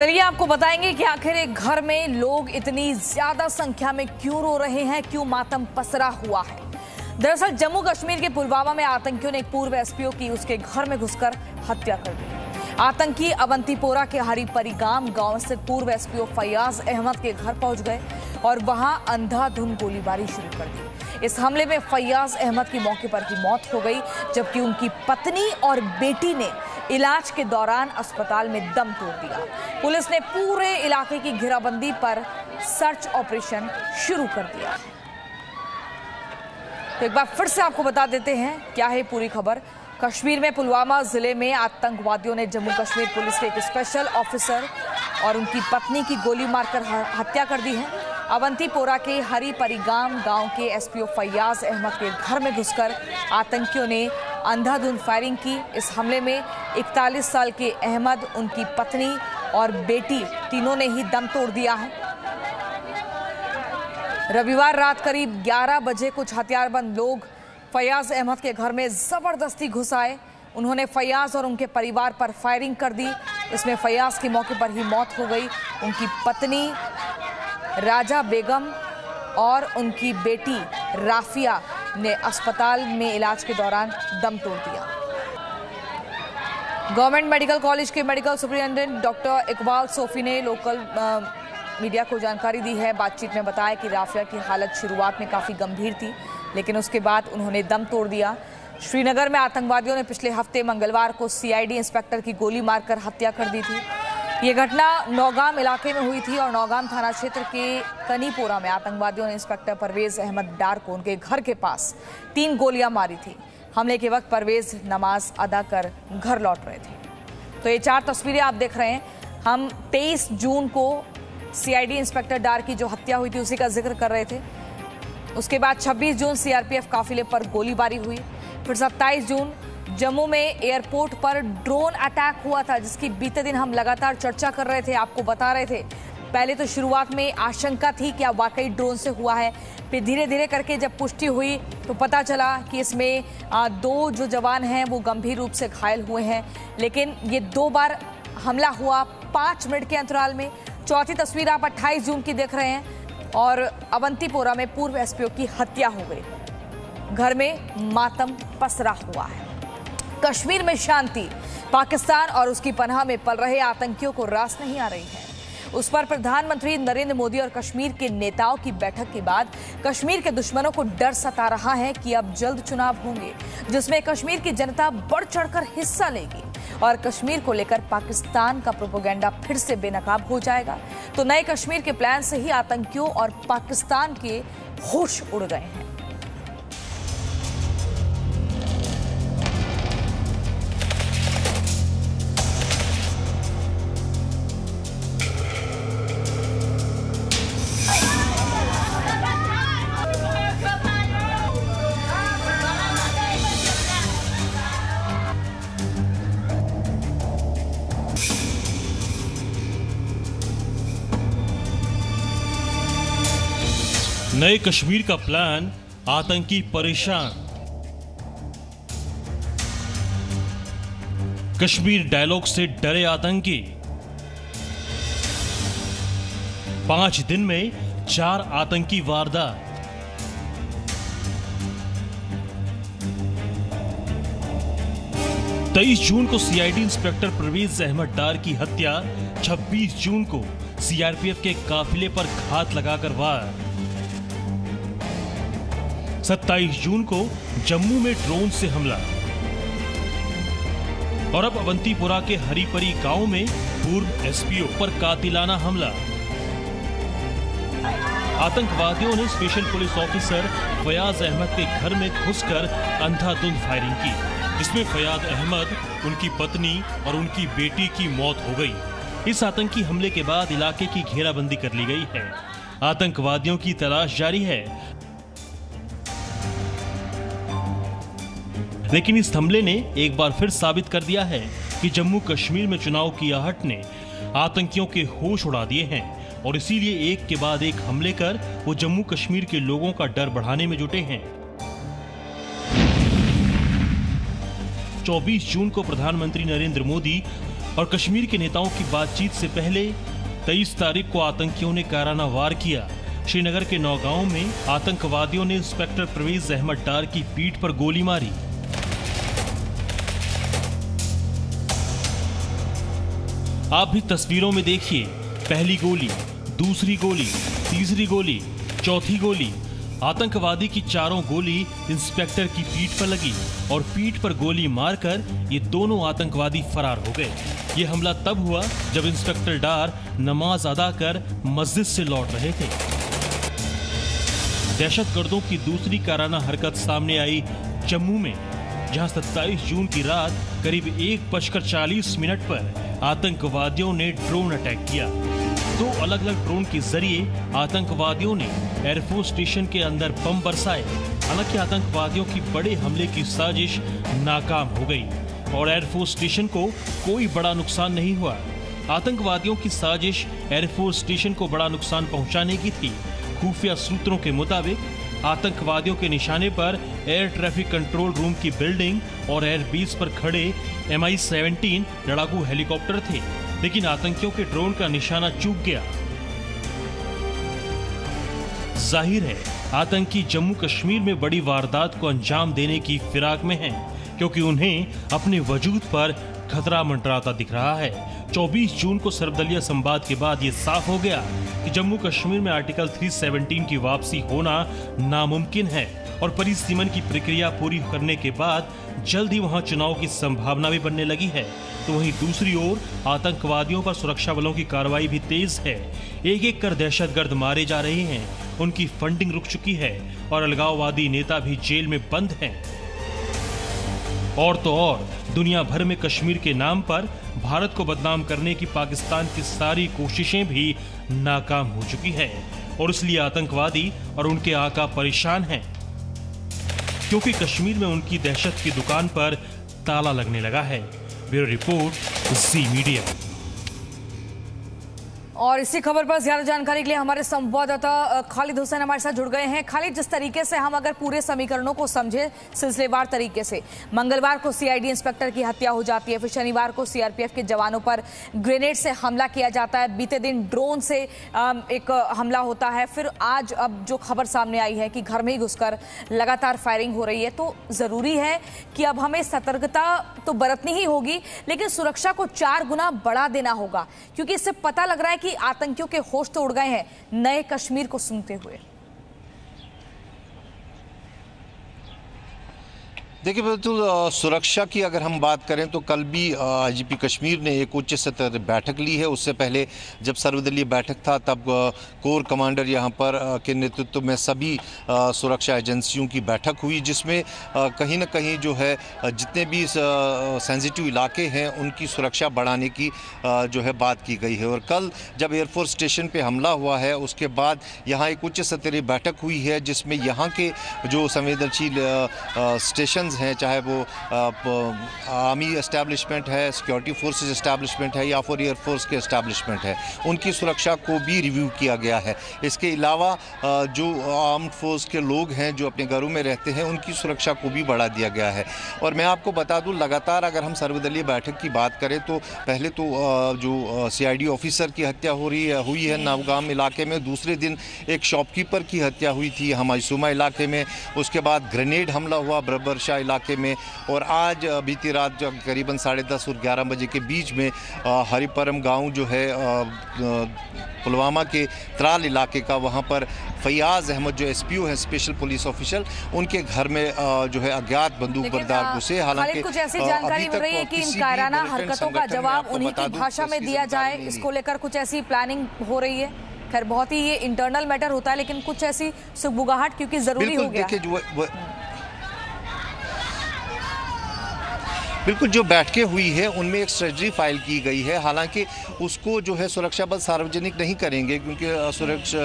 चलिए आपको बताएंगे कि आखिर एक घर में लोग इतनी ज्यादा संख्या में क्यों रो रहे हैं, क्यों मातम पसरा हुआ है। दरअसल जम्मू कश्मीर के पुलवामा में आतंकियों ने एक पूर्व एसपीओ की उसके घर में घुसकर हत्या कर दी। आतंकी अवंतीपोरा के हरिपरीगाम गांव स्थित पूर्व एसपीओ फैयाज अहमद के घर पहुंच गए और वहां अंधाधुंध गोलीबारी शुरू कर दी। इस हमले में फैयाज अहमद की मौके पर ही मौत हो गई, जबकि उनकी पत्नी और बेटी ने इलाज के दौरान अस्पताल में दम तोड़ दिया। पुलिस ने पूरे इलाके की घेराबंदी पर सर्च ऑपरेशन शुरू कर दिया है। तो एक बार फिर से आपको बता देते हैं क्या है पूरी खबर। कश्मीर में पुलवामा जिले में आतंकवादियों ने जम्मू कश्मीर पुलिस के एक स्पेशल ऑफिसर और उनकी पत्नी की गोली मारकर हत्या कर दी है। अवंतीपोरा के हरिपरीगाम गांव के एसपीओ फैयाज अहमद के घर में घुसकर आतंकियों ने अंधाधुंध फायरिंग की। इस हमले में 41 साल के अहमद, उनकी पत्नी और बेटी तीनों ने ही दम तोड़ दिया है। रविवार रात करीब 11 बजे कुछ हथियारबंद लोग फैयाज अहमद के घर में जबरदस्ती घुस आए। उन्होंने फैयाज और उनके परिवार पर फायरिंग कर दी। इसमें फैयाज की मौके पर ही मौत हो गई। उनकी पत्नी राजा बेगम और उनकी बेटी राफिया ने अस्पताल में इलाज के दौरान दम तोड़ दिया। गवर्नमेंट मेडिकल कॉलेज के medical superintendent doctor Iqbal Sophie ने लोकल मीडिया को जानकारी दी है। बातचीत में बताया कि राफिया की हालत शुरुआत में काफ़ी गंभीर थी, लेकिन उसके बाद उन्होंने दम तोड़ दिया। श्रीनगर में आतंकवादियों ने पिछले हफ्ते मंगलवार को सीआईडी इंस्पेक्टर की गोली मारकर हत्या कर दी थी। ये घटना नौगाम इलाके में हुई थी और नौगाम थाना क्षेत्र के कनीपोरा में आतंकवादियों ने इंस्पेक्टर परवेज अहमद डार को उनके घर के पास 3 गोलियां मारी थी। हमले के वक्त परवेज नमाज अदा कर घर लौट रहे थे। तो ये 4 तस्वीरें आप देख रहे हैं। हम 23 जून को सीआईडी इंस्पेक्टर डार की जो हत्या हुई थी उसी का जिक्र कर रहे थे। उसके बाद 26 जून सीआरपीएफ काफिले पर गोलीबारी हुई। फिर 27 जून जम्मू में एयरपोर्ट पर ड्रोन अटैक हुआ था, जिसकी बीते दिन हम लगातार चर्चा कर रहे थे, आपको बता रहे थे। पहले तो शुरुआत में आशंका थी कि वाकई ड्रोन से हुआ है, फिर धीरे धीरे करके जब पुष्टि हुई तो पता चला कि इसमें 2 जो जवान हैं वो गंभीर रूप से घायल हुए हैं। लेकिन ये 2 बार हमला हुआ 5 मिनट के अंतराल में। चौथी तस्वीर आप 28 जून की देख रहे हैं और अवंतीपोरा में पूर्व एसपीओ की हत्या हो गई। घर में मातम पसरा हुआ है। कश्मीर में शांति, पाकिस्तान और उसकी पनाह में पल रहे आतंकियों को रास नहीं आ रही है। उस पर प्रधानमंत्री नरेंद्र मोदी और कश्मीर के नेताओं की बैठक के बाद कश्मीर के दुश्मनों को डर सता रहा है कि अब जल्द चुनाव होंगे, जिसमें कश्मीर की जनता बढ़ चढ़कर हिस्सा लेगी और कश्मीर को लेकर पाकिस्तान का प्रोपेगेंडा फिर से बेनकाब हो जाएगा। तो नए कश्मीर के प्लान से ही आतंकियों और पाकिस्तान के होश उड़ गए हैं। नए कश्मीर का प्लान, आतंकी परेशान। कश्मीर डायलॉग से डरे आतंकी। 5 दिन में 4 आतंकी वारदात। तेईस जून को सीआईडी इंस्पेक्टर परवेज अहमद डार की हत्या। 26 जून को सीआरपीएफ के काफिले पर घात लगाकर वार। 27 जून को जम्मू में ड्रोन से हमला और अब अवंतीपोरा के हरिपरी गांव में पूर्व एसपीओ पर कातिलाना हमला। आतंकवादियों ने special police officer Faiyaz Ahmad के घर में घुसकर अंधाधुंध फायरिंग की, जिसमें फैयाज अहमद, उनकी पत्नी और उनकी बेटी की मौत हो गई। इस आतंकी हमले के बाद इलाके की घेराबंदी कर ली गई है। आतंकवादियों की तलाश जारी है, लेकिन इस हमले ने एक बार फिर साबित कर दिया है कि जम्मू कश्मीर में चुनाव की आहट ने आतंकियों के होश उड़ा दिए हैं और इसीलिए एक के बाद एक हमले कर वो जम्मू कश्मीर के लोगों का डर बढ़ाने में जुटे हैं। 24 जून को प्रधानमंत्री नरेंद्र मोदी और कश्मीर के नेताओं की बातचीत से पहले 23 तारीख को आतंकियों ने काराना वार किया। श्रीनगर के नौगांव में आतंकवादियों ने इंस्पेक्टर परवेज अहमद डार की पीठ पर गोली मारी। आप भी तस्वीरों में देखिए, पहली गोली, दूसरी गोली, तीसरी गोली, चौथी गोली। आतंकवादी की चारों गोली इंस्पेक्टर की पीठ पर लगी और पीठ पर गोली मारकर ये दोनों आतंकवादी फरार हो गए। ये हमला तब हुआ जब इंस्पेक्टर डार नमाज अदा कर मस्जिद से लौट रहे थे। दहशतगर्दों की दूसरी काराना हरकत सामने आई जम्मू में, जहां 27 जून की रात करीब 1:40 पर आतंकवादियों ने ड्रोन अटैक किया। 2 अलग अलग ड्रोन के जरिए आतंकवादियों ने एयरफोर्स स्टेशन के अंदर बम बरसाए। हालांकि आतंकवादियों की बड़े हमले की साजिश नाकाम हो गई और एयरफोर्स स्टेशन को कोई बड़ा नुकसान नहीं हुआ। आतंकवादियों की साजिश एयरफोर्स स्टेशन को बड़ा नुकसान पहुंचाने की थी। खुफिया सूत्रों के मुताबिक आतंकवादियों के निशाने पर एयर ट्रैफिक कंट्रोल रूम की बिल्डिंग और एयरबेस पर खड़े Mi-17 लड़ाकू हेलीकॉप्टर थे, लेकिन आतंकियों के ड्रोन का निशाना चूक गया। जाहिर है आतंकी जम्मू कश्मीर में बड़ी वारदात को अंजाम देने की फिराक में हैं, क्योंकि उन्हें अपने वजूद पर खतरा मंडराता दिख रहा है। 24 जून को सर्वदलीय संवाद के बाद ये साफ हो गया कि जम्मू कश्मीर में आर्टिकल 317 की वापसी होना नामुमकिन है और परिसीमन की प्रक्रिया पूरी करने के बाद जल्द ही वहां चुनाव की संभावना भी बनने लगी है। तो वहीं दूसरी ओर आतंकवादियों पर सुरक्षा बलों की कार्रवाई भी तेज है। एक एक कर दहशतगर्द मारे जा रहे हैं, उनकी फंडिंग रुक चुकी है और अलगाववादी नेता भी जेल में बंद हैं। और तो और दुनिया भर में कश्मीर के नाम पर भारत को बदनाम करने की पाकिस्तान की सारी कोशिशें भी नाकाम हो चुकी है और इसलिए आतंकवादी और उनके आका परेशान हैं, क्योंकि कश्मीर में उनकी दहशत की दुकान पर ताला लगने लगा है। ब्यूरो रिपोर्ट, जी मीडिया। और इसी खबर पर ज्यादा जानकारी के लिए हमारे संवाददाता खालिद हुसैन हमारे साथ जुड़ गए हैं। खालिद, जिस तरीके से हम अगर पूरे समीकरणों को समझे सिलसिलेवार तरीके से, मंगलवार को सीआईडी इंस्पेक्टर की हत्या हो जाती है, फिर शनिवार को सीआरपीएफ के जवानों पर ग्रेनेड से हमला किया जाता है, बीते दिन ड्रोन से एक हमला होता है, फिर आज अब जो खबर सामने आई है कि घर में ही घुसकर लगातार फायरिंग हो रही है, तो जरूरी है कि अब हमें सतर्कता तो बरतनी ही होगी, लेकिन सुरक्षा को 4 गुना बढ़ा देना होगा, क्योंकि इससे पता लग रहा है कि आतंकियों के होश तो उड़ गए हैं नए कश्मीर को सुनते हुए। देखिए, बिल्कुल सुरक्षा की अगर हम बात करें तो कल भी आईजीपी कश्मीर ने एक उच्च स्तर बैठक ली है। उससे पहले जब सर्वदलीय बैठक था तब कोर कमांडर यहाँ पर के नेतृत्व में सभी सुरक्षा एजेंसियों की बैठक हुई, जिसमें कहीं ना कहीं जो है जितने भी सेंसिटिव इलाके हैं उनकी सुरक्षा बढ़ाने की जो है बात की गई है। और कल जब एयरफोर्स स्टेशन पे हमला हुआ है उसके बाद यहाँ एक उच्च स्तरीय बैठक हुई है, जिसमें यहाँ के जो संवेदनशील स्टेशन हैं, चाहे वो आर्मी एस्टैब्लिशमेंट है, सिक्योरिटी फोर्सेस एस्टैब्लिशमेंट है या फिर एयरफोर्स के एस्टैब्लिशमेंट है, उनकी सुरक्षा को भी रिव्यू किया गया है। इसके अलावा जो आर्म्ड फोर्स के लोग हैं जो अपने घरों में रहते हैं उनकी सुरक्षा को भी बढ़ा दिया गया है। और मैं आपको बता दूं, लगातार अगर हम सर्वदलीय बैठक की बात करें तो पहले तो जो सीआईडी ऑफिसर की हत्या हुई है नवगाम इलाके में, दूसरे दिन एक शॉपकीपर की हत्या हुई थी हमायूसुमा इलाके में, उसके बाद ग्रेनेड हमला हुआ बरबरशाह इलाके में, और आज बीती रात जो करीबन 10:30 और 11 बजे के बीच में हरिपरम गांव जो है पुलवामा के त्राल इलाके का, वहां पर फयाज अहमद जो एसपीओ है, स्पेशल पुलिस ऑफिशियल, उनके घर में जो है अज्ञात बंदूक बरदार घुसे। हालांकि कुछ ऐसी जानकारी मिल रही है कि इन कायराना हरकतों का जवाब उन्हीं की भाषा में दिया जाए, इसको लेकर कुछ ऐसी प्लानिंग हो रही है। खैर बहुत ही ये इंटरनल मैटर होता है, लेकिन कुछ ऐसी सुगबुगाहट क्योंकि जरूरी हो गया। बिल्कुल, जो बैठकें हुई है उनमें एक स्ट्रेटजी फाइल की गई है। हालांकि उसको जो है सुरक्षा बल सार्वजनिक नहीं करेंगे, क्योंकि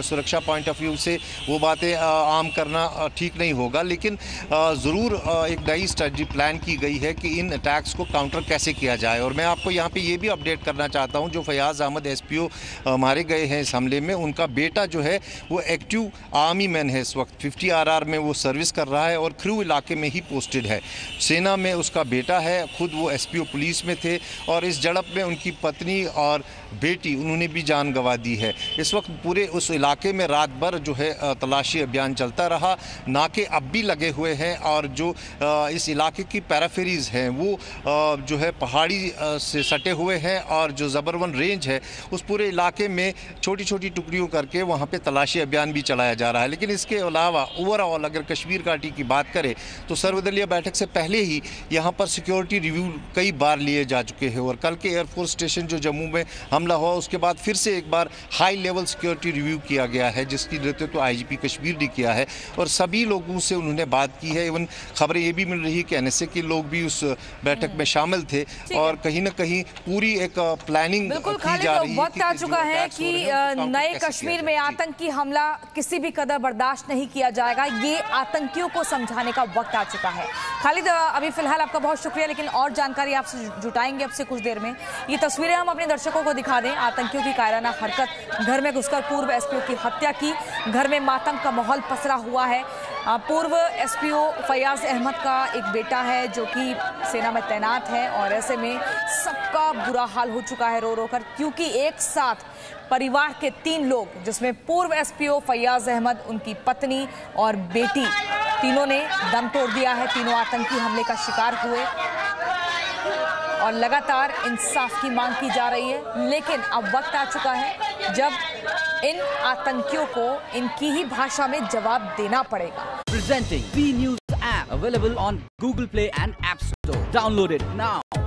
सुरक्षा पॉइंट ऑफ व्यू से वो बातें आम करना ठीक नहीं होगा, लेकिन ज़रूर एक नई स्ट्रेटजी प्लान की गई है कि इन अटैक्स को काउंटर कैसे किया जाए। और मैं आपको यहाँ पे ये भी अपडेट करना चाहता हूँ, जो फयाज अहमद एसपीओ मारे गए हैं इस हमले में, उनका बेटा जो है वो एक्टिव आर्मी मैन है, इस वक्त 50 RR में वो सर्विस कर रहा है और क्रू इलाके में ही पोस्टेड है। सेना में उसका बेटा है, खुद वो SPO पुलिस में थे और इस झड़प में उनकी पत्नी और बेटी उन्होंने भी जान गंवा दी है। इस वक्त पूरे उस इलाके में रात भर जो है तलाशी अभियान चलता रहा। नाके अब भी लगे हुए हैं और जो इस इलाके की पैराफेरीज हैं वो जो है पहाड़ी से सटे हुए हैं और जो ज़बरवन रेंज है उस पूरे इलाके में छोटी छोटी टुकड़ियों करके वहाँ पे तलाशी अभियान भी चलाया जा रहा है। लेकिन इसके अलावा ओवरऑल अगर कश्मीर घाटी की बात करें तो सर्वदलीय बैठक से पहले ही यहाँ पर सिक्योरिटी रिव्यू कई बार लिए जा चुके हैं और कल के एयरफोर्स स्टेशन जो जम्मू में हमला हुआ उसके बाद फिर से एक बार हाई लेवल सिक्योरिटी रिव्यू किया गया है, जिसकी नेतृत्व IGP कश्मीर ने किया है और सभी लोगों से उन्होंने बात की है। इवन खबरें ये भी मिल रही है कि NSA के लोग भी उस बैठक में शामिल थे और कहीं ना कहीं पूरी एक प्लानिंग की जा रही है। वक्त आ चुका है कि नए कश्मीर में आतंकी हमला किसी भी कदर बर्दाश्त नहीं किया जाएगा। ये आतंकियों को समझाने का वक्त आ चुका है। खालिद, अभी फिलहाल आपका बहुत शुक्रिया, लेकिन और जानकारी आपसे जुटाएंगे अब से कुछ देर में। ये तस्वीरें हम अपने दर्शकों को दिखा दें। आतंकियों की कायराना हरकत, घर में घुसकर पूर्व SPO की हत्या की, घर में मातम का माहौल पसरा हुआ है। पूर्व SPO फयाज अहमद का एक बेटा है जो कि सेना में तैनात है और ऐसे में सबका बुरा हाल हो चुका है रो रो कर, क्योंकि एक साथ परिवार के 3 लोग जिसमें पूर्व SPO फयाज अहमद, उनकी पत्नी और बेटी, तीनों ने दम तोड़ दिया है। तीनों आतंकी हमले का शिकार हुए और लगातार इंसाफ की मांग की जा रही है। लेकिन अब वक्त आ चुका है जब इन आतंकियों को इनकी ही भाषा में जवाब देना पड़ेगा। Presenting B News app available on Google Play and App Store. Download it now.